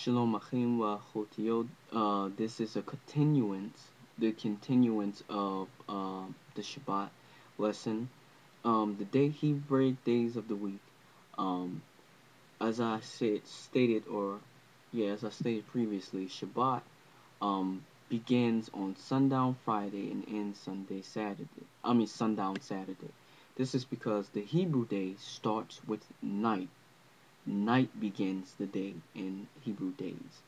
Shalom Achim wa Chotiyot. This is the continuance of the Shabbat lesson. The Hebrew days of the week. Um, as I stated previously, Shabbat begins on sundown Friday and ends sundown Saturday. This is because the Hebrew day starts with night. Night begins the day in Hebrew days.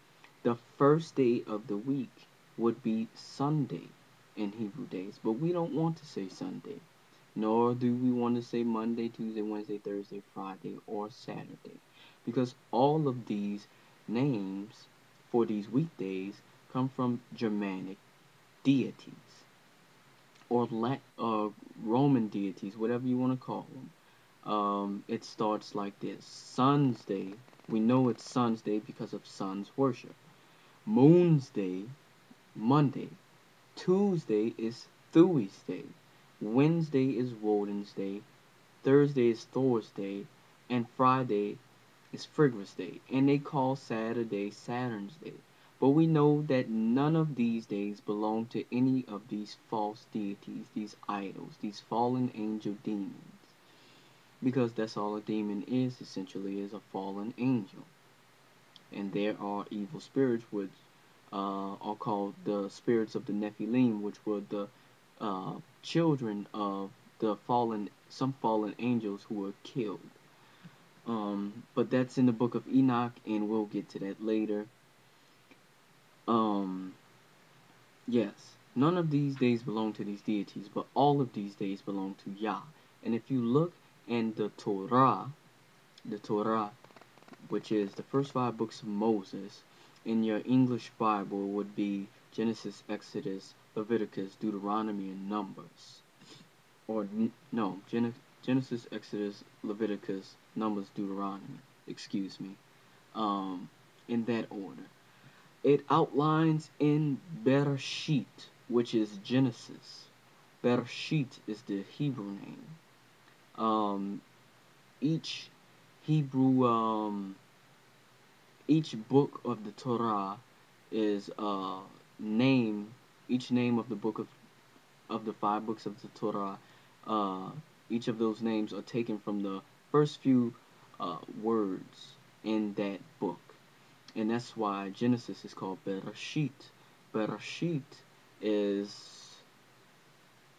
The first day of the week would be Sunday in Hebrew days, but we don't want to say Sunday, nor do we want to say Monday, Tuesday, Wednesday, Thursday, Friday, or Saturday, because all of these names for these weekdays come from Germanic deities or Roman deities, whatever you want to call them. It starts like this. Sun's Day, we know it's Sun's Day because of sun's worship. Moon's Day, Monday. Tuesday is Thui's Day. Wednesday is Woden's Day. Thursday is Thor's Day. And Friday is Frigga's Day. And they call Saturday Saturn's Day. But we know that none of these days belong to any of these false deities, these idols, these fallen angel demons. Because that's all a demon is, essentially, is a fallen angel. And there are evil spirits which are called the spirits of the Nephilim, which were the children of some fallen angels who were killed. But that's in the book of Enoch, and we'll get to that later. Yes, none of these days belong to these deities, but all of these days belong to Yah. And if you look in the Torah, which is the first 5 books of Moses, in your English Bible would be Genesis, Exodus, Leviticus, Deuteronomy, and Numbers. Genesis, Exodus, Leviticus, Numbers, Deuteronomy. Excuse me. In that order. It outlines in Bereshit, which is Genesis. Bereshit is the Hebrew name. Each book of the Torah is each name of the book of the 5 books of the Torah. Each of those names are taken from the first few words in that book. And that's why Genesis is called Bereshit. Bereshit is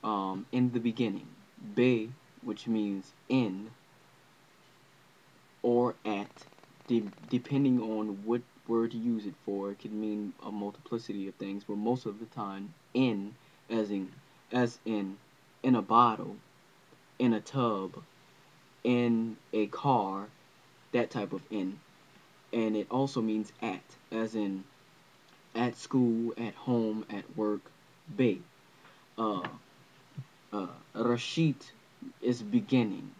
in the beginning. Be, which means in or at, depending on what word you use it for. It can mean a multiplicity of things, but most of the time, in, as in a bottle, in a tub, in a car, that type of in. And it also means at, as in at school, at home, at work. Be. Rashit is beginning,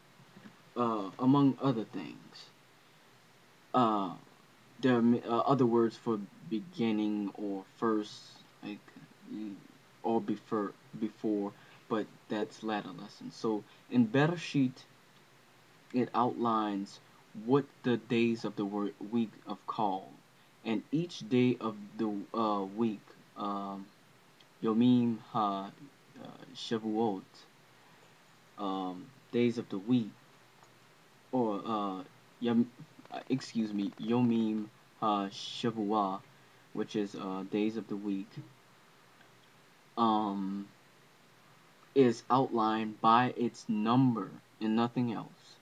among other things. There are other words for beginning or first, like, or before, but that's latter lesson. So in Bereshit, it outlines what the days of the week of called, and each day of the week, Yomim ha Shavuot, days of the week, or Yomim ha Shavuah, which is days of the week, is outlined by its number and nothing else.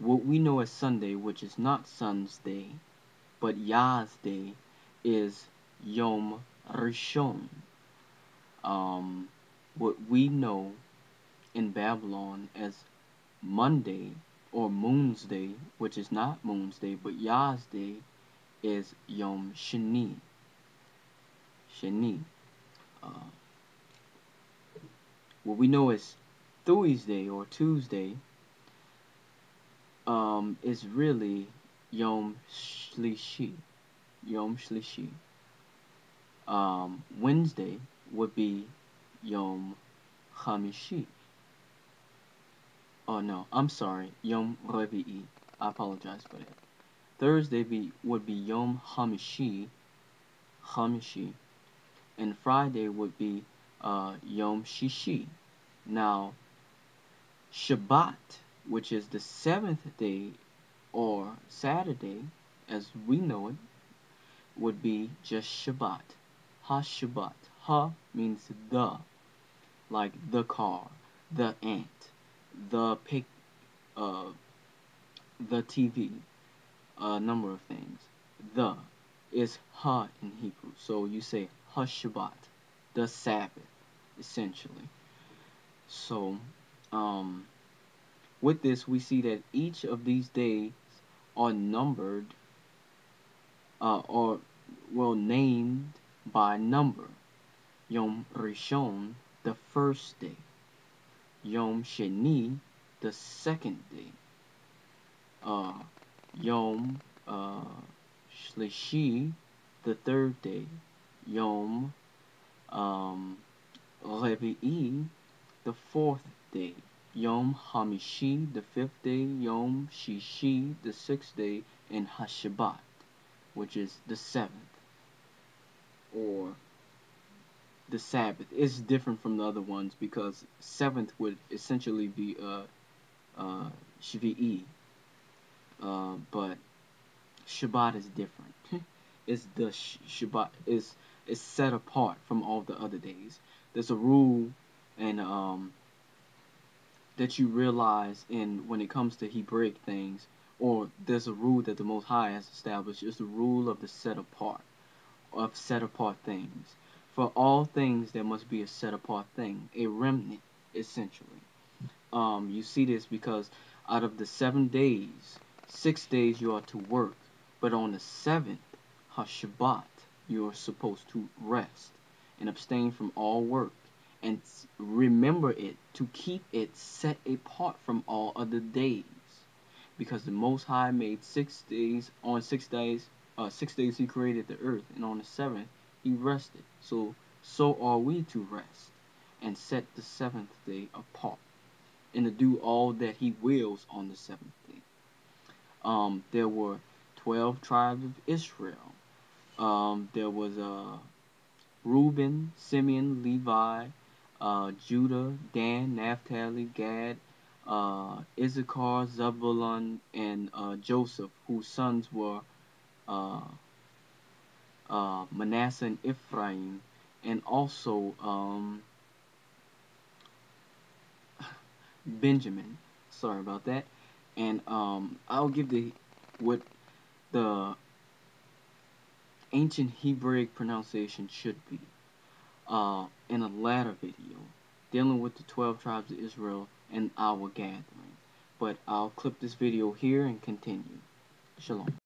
What we know as Sunday, which is not Sun's Day, but Yah's Day, is Yom Rishon. What we know in Babylon as Monday or Moon's Day, which is not Moon's Day, but Yah's Day, is Yom Sheni. What we know as Thursday or Tuesday is really Yom Shlishi. Wednesday would be Yom Chamishi. Oh no, I'm sorry, Yom Revi'i. I apologize for that. Thursday would be Yom Hamishi, and Friday would be Yom Shishi. Now, Shabbat, which is the seventh day or Saturday, as we know it, would be just Shabbat. Ha-Shabbat. Ha means the, like the car, the ant, the pig, the TV, a number of things. The is ha in Hebrew, so you say ha-Shabbat, the Sabbath, essentially. So, with this, we see that each of these days are numbered, or well named by number. Yom Rishon, the first day. Yom Sheni, the second day. Yom Shlishi, the third day. Yom Revi'i, the fourth day. Yom Hamishi, the fifth day. Yom Shishi, the sixth day. And HaShabbat, which is the seventh, or the Sabbath. It's different from the other ones because seventh would essentially be Shvi'i, but Shabbat is different. It's the Shabbat is set apart from all the other days. There's a rule and that you realize in when it comes to Hebraic things, or there's a rule that the Most High has established. It's the rule of the set apart things. For all things, there must be a set apart thing, a remnant, essentially. You see this because out of the 7 days, 6 days you are to work, but on the seventh, HaShabbat, you are supposed to rest and abstain from all work, and remember it to keep it set apart from all other days, because the Most High made 6 days. On 6 days, 6 days He created the earth, and on the seventh He rested. So are we to rest and set the seventh day apart, and to do all that He wills on the seventh day. There were 12 tribes of Israel. There was Reuben, Simeon, Levi, Judah, Dan, Naphtali, Gad, Issachar, Zebulun, and Joseph, whose sons were Manasseh and Ephraim, and also Benjamin. Sorry about that. And I'll give what the ancient Hebraic pronunciation should be in a latter video dealing with the 12 tribes of Israel and our gathering. But I'll clip this video here and continue. Shalom.